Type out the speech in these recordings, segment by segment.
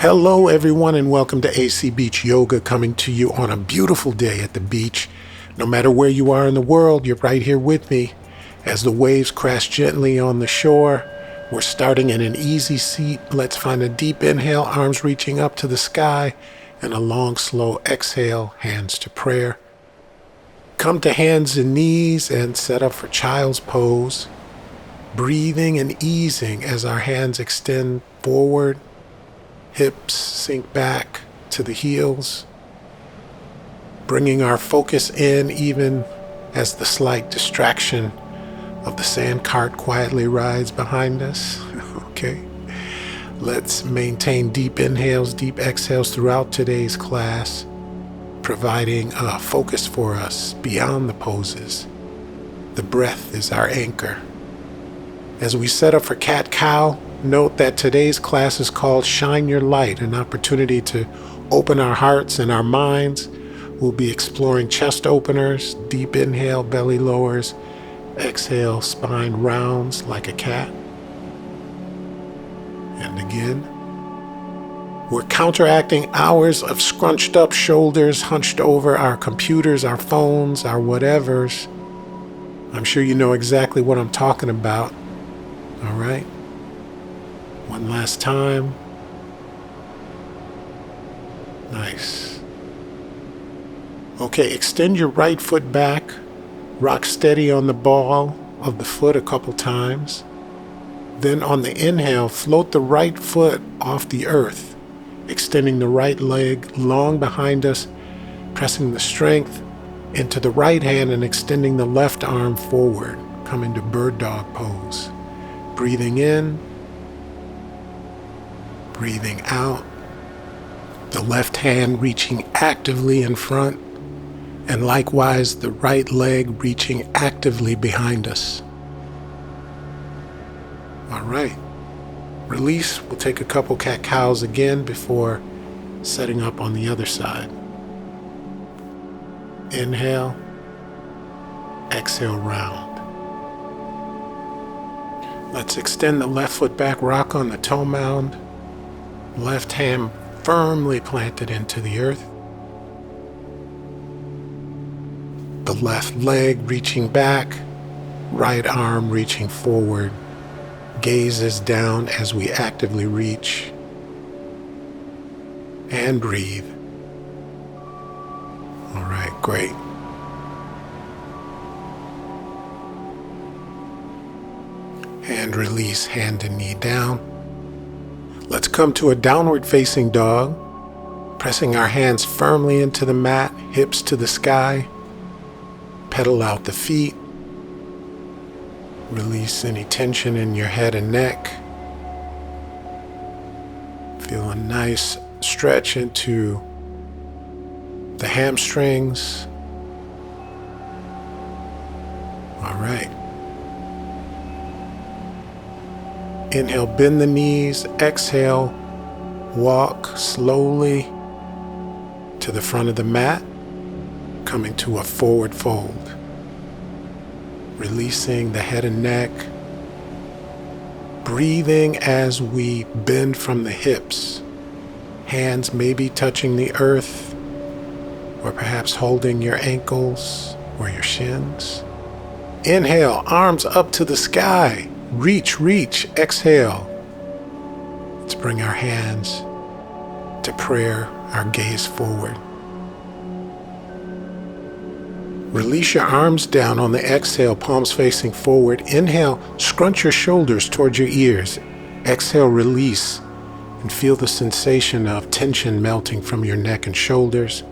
Hello everyone and welcome to AC Beach Yoga, coming to you on a beautiful day at the beach. No matter where you are in the world, you're right here with me. As the waves crash gently on the shore, we're starting in an easy seat. Let's find a deep inhale, arms reaching up to the sky, and a long, slow exhale, hands to prayer. Come to hands and knees and set up for child's pose. Breathing and easing as our hands extend forward. Hips sink back to the heels, bringing our focus in even as the slight distraction of the sand cart quietly rides behind us. Okay, let's maintain deep inhales, deep exhales throughout today's class, providing a focus for us beyond the poses. The breath is our anchor. As we set up for cat-cow, note that today's class is called Shine Your Light, an opportunity to open our hearts and our minds. We'll be exploring chest openers, deep inhale, belly lowers, exhale, spine rounds like a cat. And again. We're counteracting hours of scrunched up shoulders, hunched over our computers, our phones, our whatevers. I'm sure you know exactly what I'm talking about. All right. One last time. Nice. Okay, extend your right foot back. Rock steady on the ball of the foot a couple times. Then on the inhale, float the right foot off the earth, extending the right leg long behind us, pressing the strength into the right hand and extending the left arm forward. Come into bird dog pose. Breathing in, breathing out, the left hand reaching actively in front, and likewise the right leg reaching actively behind us. All right, release. We'll take a couple cat-cows again before setting up on the other side. Inhale, exhale, round. Let's extend the left foot back, rock on the toe mound. Left hand firmly planted into the earth. The left leg reaching back, right arm reaching forward. Gaze is down as we actively reach. And breathe. All right, great. And release, hand and knee down. Let's come to a downward facing dog, pressing our hands firmly into the mat, hips to the sky. Pedal out the feet. Release any tension in your head and neck. Feel a nice stretch into the hamstrings. All right. Inhale, bend the knees. Exhale, walk slowly to the front of the mat, coming to a forward fold. Releasing the head and neck. Breathing as we bend from the hips. Hands maybe touching the earth, or perhaps holding your ankles or your shins. Inhale, arms up to the sky. Reach, reach, exhale. Let's bring our hands to prayer, our gaze forward. Release your arms down on the exhale, palms facing forward. Inhale, scrunch your shoulders towards your ears. Exhale, release, and feel the sensation of tension melting from your neck and shoulders.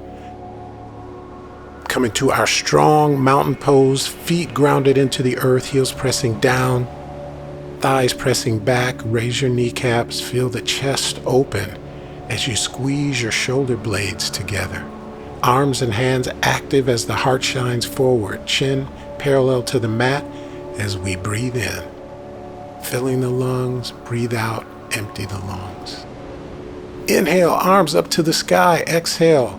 Coming to our strong mountain pose, feet grounded into the earth, heels pressing down. Thighs pressing back, raise your kneecaps, feel the chest open as you squeeze your shoulder blades together. Arms and hands active as the heart shines forward, chin parallel to the mat as we breathe in. Filling the lungs, breathe out, empty the lungs. Inhale, arms up to the sky, exhale.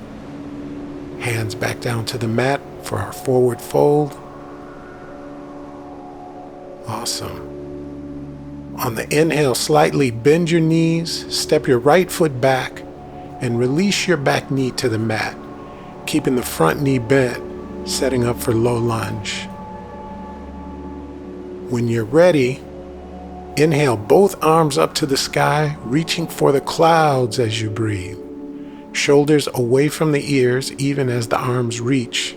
Hands back down to the mat for our forward fold. Awesome. On the inhale, slightly bend your knees, step your right foot back, and release your back knee to the mat, keeping the front knee bent, setting up for low lunge. When you're ready, inhale both arms up to the sky, reaching for the clouds as you breathe. Shoulders away from the ears, even as the arms reach.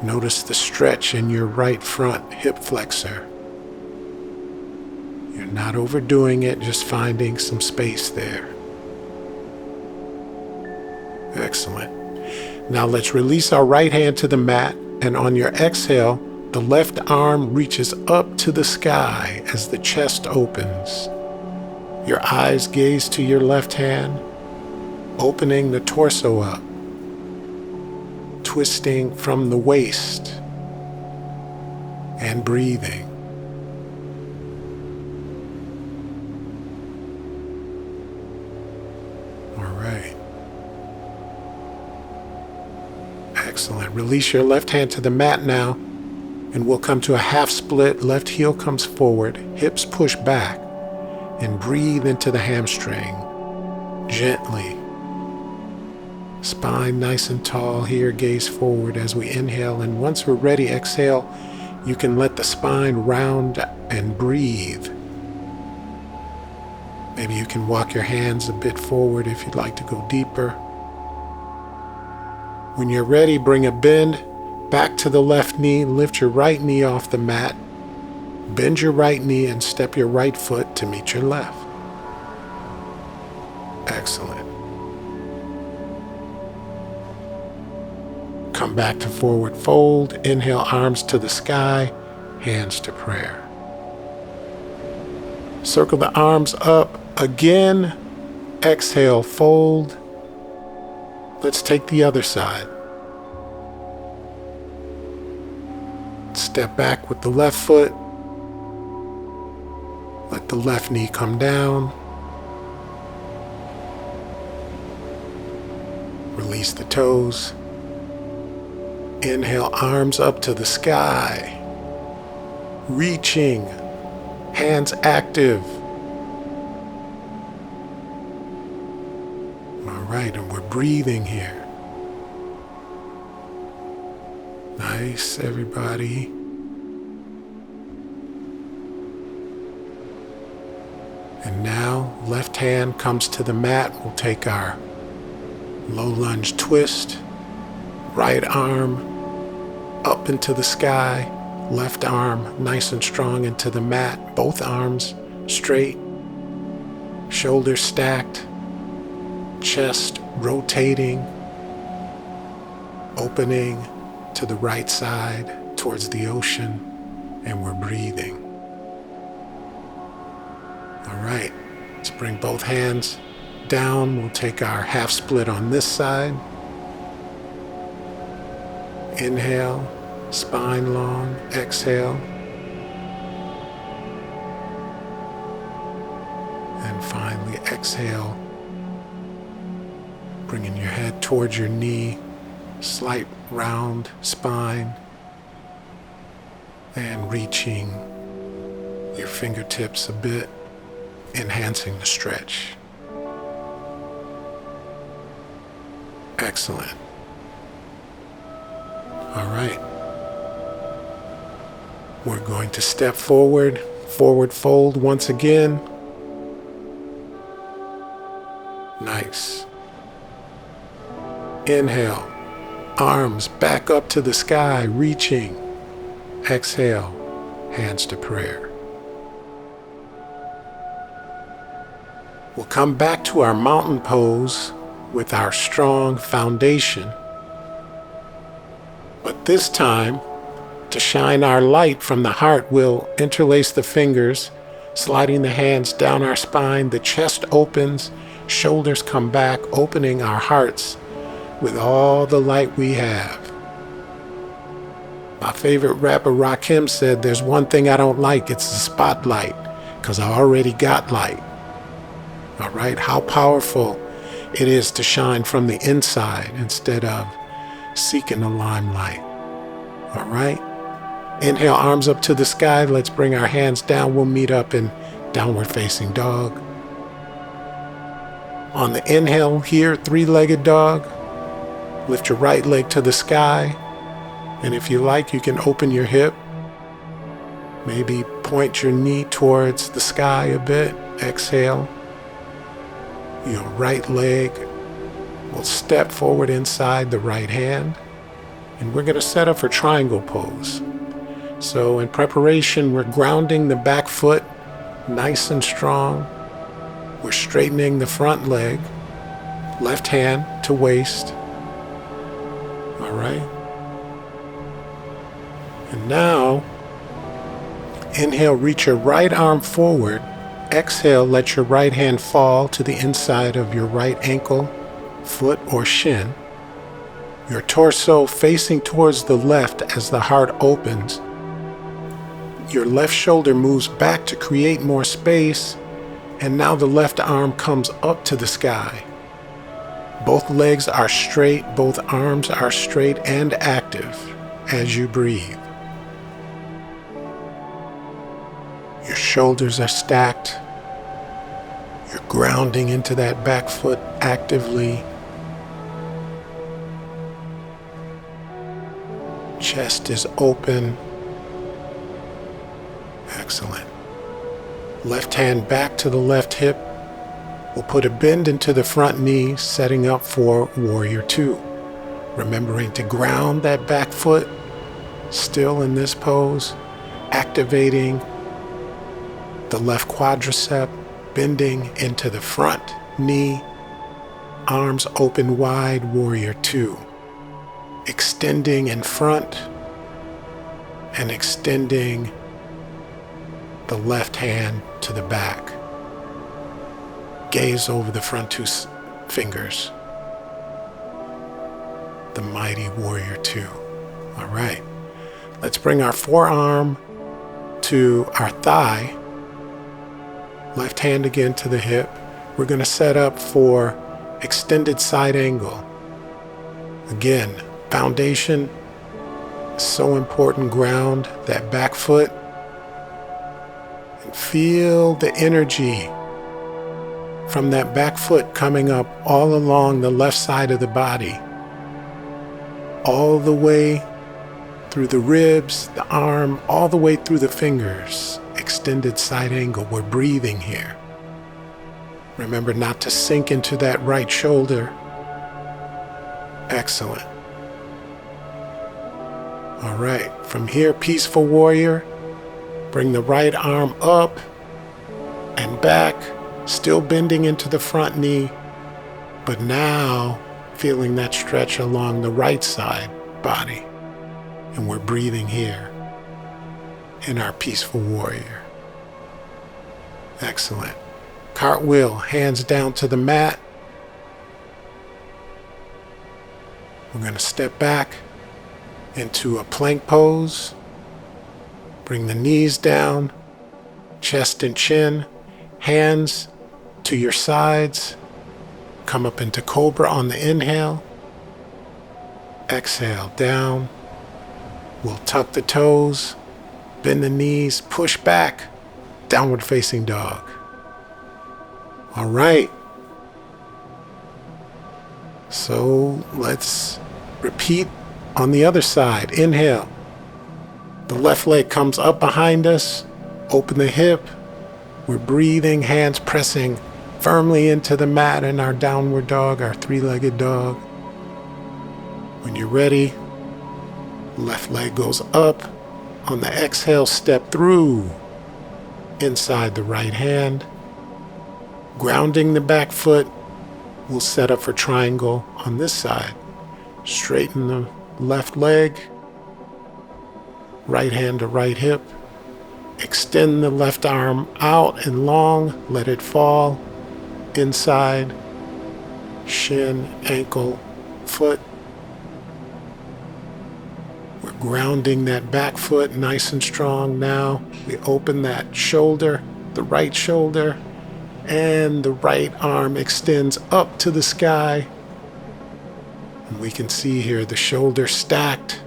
Notice the stretch in your right front hip flexor. You're not overdoing it, just finding some space there. Excellent. Now let's release our right hand to the mat, and on your exhale, the left arm reaches up to the sky as the chest opens. Your eyes gaze to your left hand, opening the torso up, twisting from the waist, and breathing. All right. Excellent. Release your left hand to the mat now, and we'll come to a half split. Left heel comes forward, hips push back, and breathe into the hamstring gently. Spine nice and tall here, gaze forward as we inhale, and once we're ready, exhale. You can let the spine round and breathe. Maybe you can walk your hands a bit forward if you'd like to go deeper. When you're ready, bring a bend back to the left knee, lift your right knee off the mat, bend your right knee and step your right foot to meet your left. Excellent. Come back to forward fold. Inhale, arms to the sky, hands to prayer. Circle the arms up again. Exhale, fold. Let's take the other side. Step back with the left foot. Let the left knee come down. Release the toes. Inhale, arms up to the sky. Reaching, hands active. All right, and we're breathing here. Nice, everybody. And now, left hand comes to the mat. We'll take our low lunge twist. Right arm up into the sky. Left arm nice and strong into the mat. Both arms straight. Shoulders stacked. Chest rotating. Opening to the right side towards the ocean. And we're breathing. All right, let's bring both hands down. We'll take our half split on this side. Inhale, spine long. Exhale. And finally exhale, bringing your head towards your knee, slight round spine, and reaching your fingertips a bit, enhancing the stretch. Excellent. All right. We're going to step forward, forward fold once again. Nice. Inhale, arms back up to the sky, reaching. Exhale, hands to prayer. We'll come back to our mountain pose with our strong foundation. But this time, to shine our light from the heart, we'll interlace the fingers, sliding the hands down our spine. The chest opens, shoulders come back, opening our hearts with all the light we have. My favorite rapper Rakim said, "There's one thing I don't like, it's the spotlight, because I already got light." All right, how powerful it is to shine from the inside instead of seeking the limelight. All right, Inhale, arms up to the sky. Let's bring our hands down. We'll meet up in downward facing dog. On the inhale here, three-legged dog. Lift your right leg to the sky. And if you like, you can open your hip. Maybe point your knee towards the sky a bit. Exhale. Your right leg will step forward inside the right hand. And we're going to set up for triangle pose. So in preparation, we're grounding the back foot nice and strong. We're straightening the front leg, left hand to waist. All right. And now, inhale, reach your right arm forward. Exhale, let your right hand fall to the inside of your right ankle, foot, or shin. Your torso facing towards the left as the heart opens. Your left shoulder moves back to create more space, and now the left arm comes up to the sky. Both legs are straight, both arms are straight and active as you breathe. Your shoulders are stacked. You're grounding into that back foot actively. Chest is open. Excellent. Left hand back to the left hip. We'll put a bend into the front knee, setting up for Warrior Two. Remembering to ground that back foot, still in this pose, activating the left quadricep, bending into the front knee, arms open wide, Warrior Two. Extending in front and extending the left hand to the back. Gaze over the front two fingers. The mighty Warrior Two. All right. Let's bring our forearm to our thigh. Left hand again to the hip. We're going to set up for extended side angle. Again, foundation is so important. Ground that back foot. And feel the energy from that back foot coming up all along the left side of the body. All the way through the ribs, the arm, all the way through the fingers. Extended side angle. We're breathing here. Remember not to sink into that right shoulder. Excellent. All right. From here, peaceful warrior. Bring the right arm up and back, still bending into the front knee, but now feeling that stretch along the right side body. And we're breathing here in our peaceful warrior. Excellent. Cartwheel, hands down to the mat. We're going to step back into a plank pose. Bring the knees down, chest and chin, hands to your sides. Come up into cobra on the inhale. Exhale, down. We'll tuck the toes, bend the knees, push back, downward facing dog. All right. So let's repeat on the other side. Inhale. The left leg comes up behind us. Open the hip. We're breathing, hands pressing firmly into the mat in our downward dog, our three-legged dog. When you're ready, left leg goes up. On the exhale, step through inside the right hand. Grounding the back foot. We'll set up for triangle on this side. Straighten the left leg. Right hand to right hip. Extend the left arm out and long. Let it fall inside. Shin, ankle, foot. We're grounding that back foot nice and strong now. We open that shoulder, the right shoulder, and the right arm extends up to the sky. And we can see here the shoulder stacked.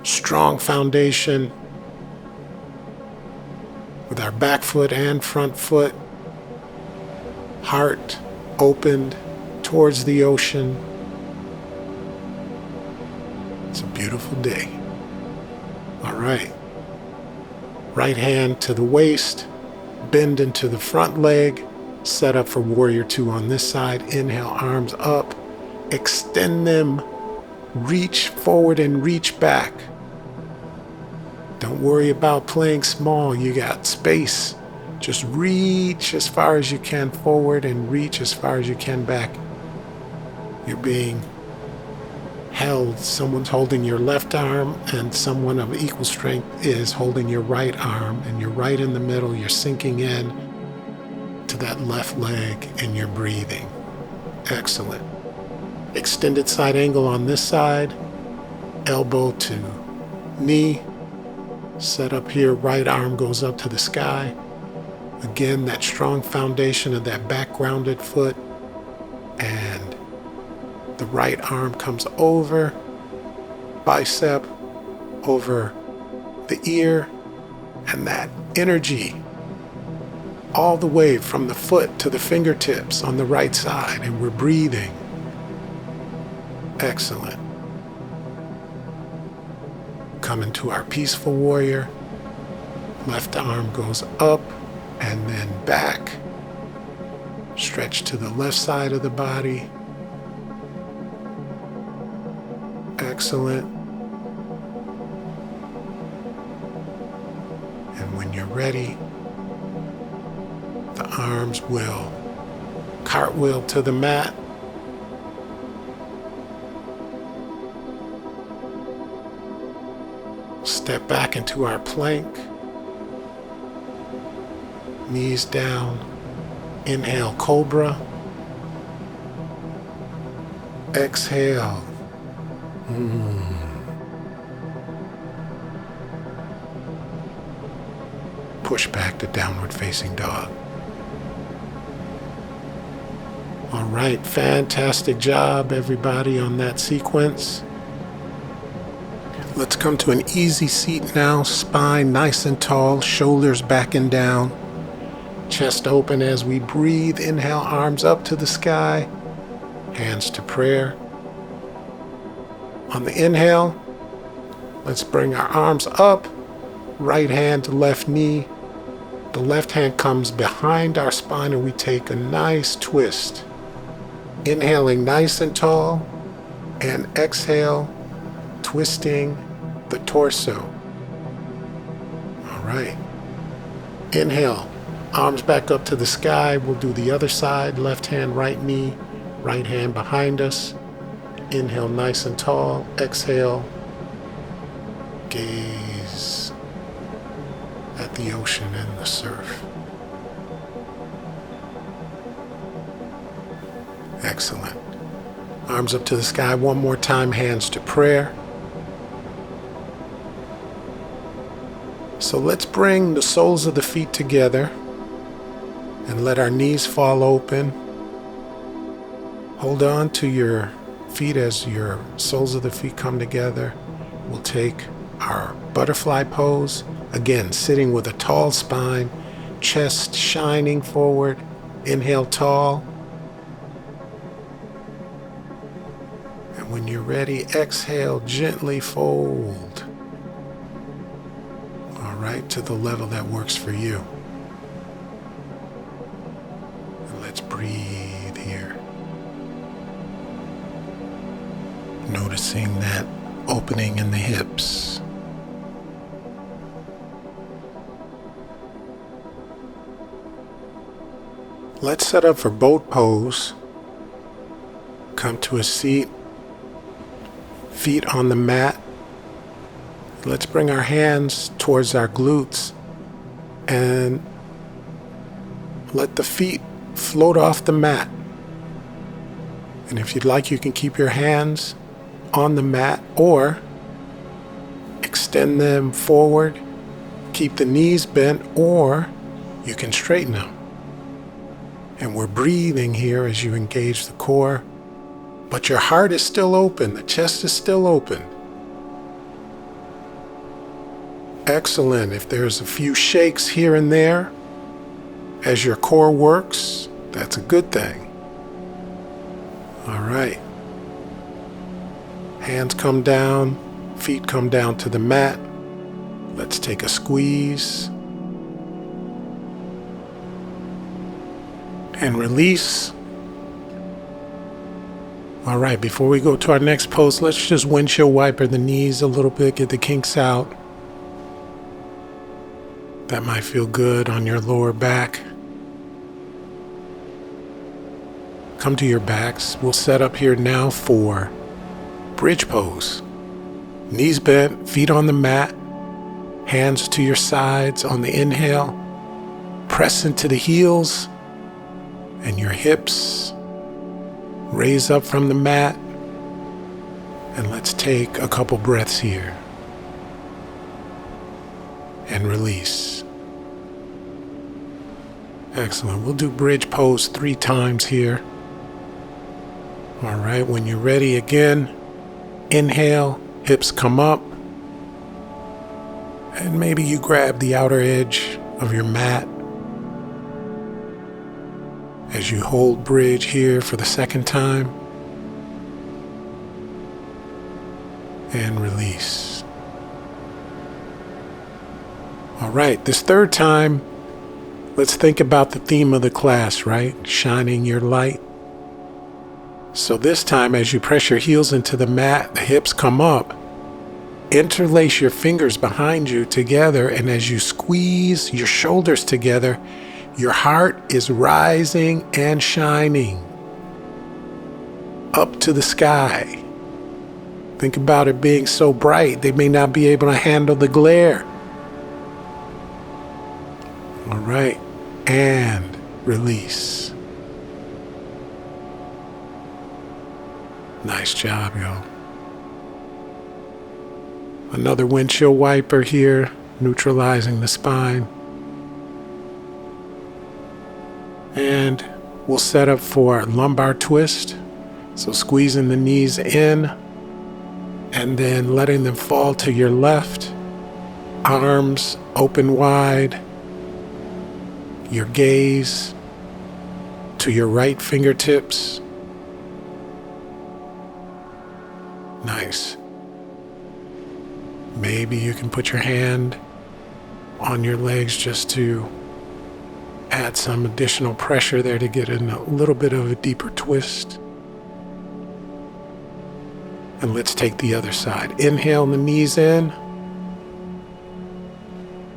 strong foundation with our back foot and front foot, heart opened towards the ocean. It's a beautiful day. All right. Right hand to the waist, bend into the front leg, set up for warrior two on this side. Inhale, arms up, extend them, reach forward and reach back. Don't worry about playing small. You got space. Just reach as far as you can forward and reach as far as you can back. You're being held. Someone's holding your left arm and someone of equal strength is holding your right arm, and you're right in the middle. You're sinking in to that left leg and you're breathing. Excellent. Extended side angle on this side, elbow to knee. Set up here, right arm goes up to the sky. Again, that strong foundation of that back grounded foot, and the right arm comes over, bicep over the ear, and that energy all the way from the foot to the fingertips on the right side, and we're breathing. Excellent. Come into our peaceful warrior. Left arm goes up and then back. Stretch to the left side of the body. Excellent. And when you're ready, the arms will cartwheel to the mat. Step back into our plank. Knees down. Inhale, cobra. Exhale. Push back to downward facing dog. All right, fantastic job, everybody, on that sequence. Let's come to an easy seat now. Spine nice and tall, shoulders back and down. Chest open as we breathe. Inhale, arms up to the sky. Hands to prayer. On the inhale, let's bring our arms up. Right hand to left knee. The left hand comes behind our spine and we take a nice twist. Inhaling nice and tall, and exhale, twisting the torso. All right. Inhale, arms back up to the sky. We'll do the other side. Left hand, right knee, right hand behind us. Inhale, nice and tall. Exhale, gaze at the ocean and the surf. Excellent. Arms up to the sky one more time, hands to prayer. So let's bring the soles of the feet together and let our knees fall open. Hold on to your feet as your soles of the feet come together. We'll take our butterfly pose. Again, sitting with a tall spine, chest shining forward. Inhale tall. And when you're ready, exhale, gently fold. All right, to the level that works for you. And let's breathe here. Noticing that opening in the hips. Let's set up for boat pose. Come to a seat, feet on the mat. Let's bring our hands towards our glutes and let the feet float off the mat. And if you'd like, you can keep your hands on the mat or extend them forward, keep the knees bent, or you can straighten them. And we're breathing here as you engage the core, but your heart is still open, the chest is still open. Excellent. If there's a few shakes here and there as your core works, that's a good thing. All right. Hands come down, feet come down to the mat. Let's take a squeeze. And release. All right, before we go to our next pose, let's just windshield wiper the knees a little bit, get the kinks out. That might feel good on your lower back. Come to your backs. We'll set up here now for bridge pose. Knees bent, feet on the mat, hands to your sides on the inhale. Press into the heels and your hips. Raise up from the mat. And let's take a couple breaths here. And release. Excellent. We'll do bridge pose 3 times here. All right, when you're ready again, inhale, hips come up. And maybe you grab the outer edge of your mat as you hold bridge here for the second time. And release. All right, this third time, let's think about the theme of the class, right? Shining your light. So this time, as you press your heels into the mat, the hips come up. Interlace your fingers behind you together, and as you squeeze your shoulders together, your heart is rising and shining up to the sky. Think about it being so bright, they may not be able to handle the glare. All right, and release. Nice job, y'all. Another windshield wiper here, neutralizing the spine. And we'll set up for lumbar twist. So squeezing the knees in and then letting them fall to your left. Arms open wide. Your gaze to your right fingertips. Nice. Maybe you can put your hand on your legs just to add some additional pressure there to get in a little bit of a deeper twist. And let's take the other side. Inhale the knees in.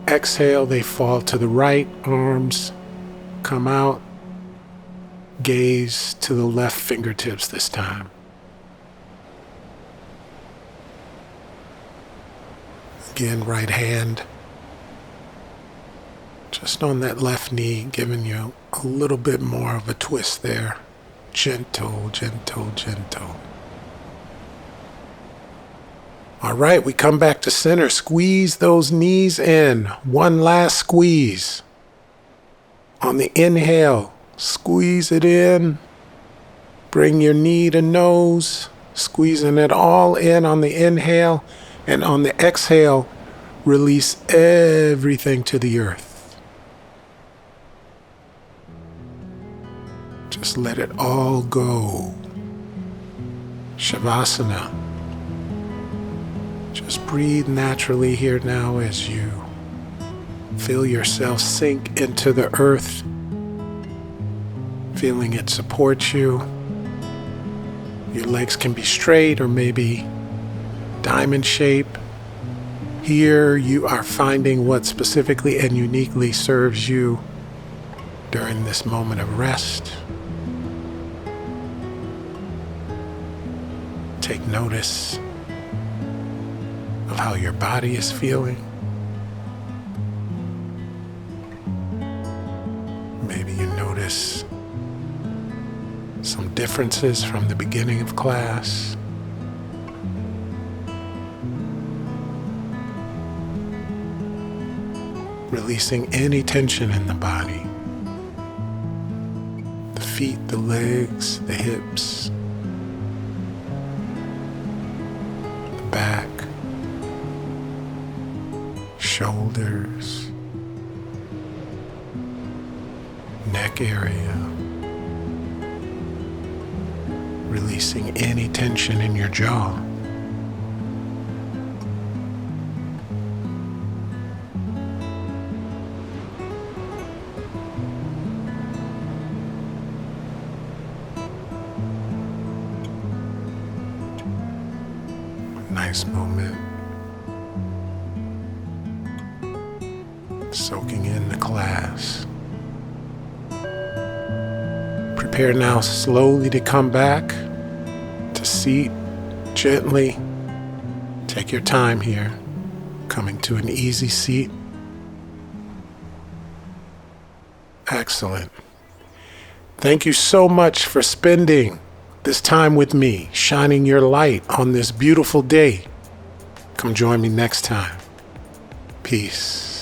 Exhale, they fall to the right. Arms come out. Gaze to the left fingertips this time. Again, right hand just on that left knee, giving you a little bit more of a twist there. Gentle, gentle, gentle. All right, we come back to center. Squeeze those knees in. One last squeeze. On the inhale, squeeze it in. Bring your knee to nose, squeezing it all in on the inhale. And on the exhale, release everything to the earth. Just let it all go. Savasana. Just breathe naturally here now as you feel yourself sink into the earth, feeling it support you. Your legs can be straight or maybe diamond shape. Here you are finding what specifically and uniquely serves you during this moment of rest. Take notice of how your body is feeling. Maybe you notice some differences from the beginning of class. Releasing any tension in the body. The feet, the legs, the hips, the back, shoulders, neck area, releasing any tension in your jaw. Nice moment. Soaking in the class. Prepare now slowly to come back to seat gently. Take your time here. Coming to an easy seat. Excellent. Thank you so much for spending this time with me, shining your light on this beautiful day. Come join me next time. Peace.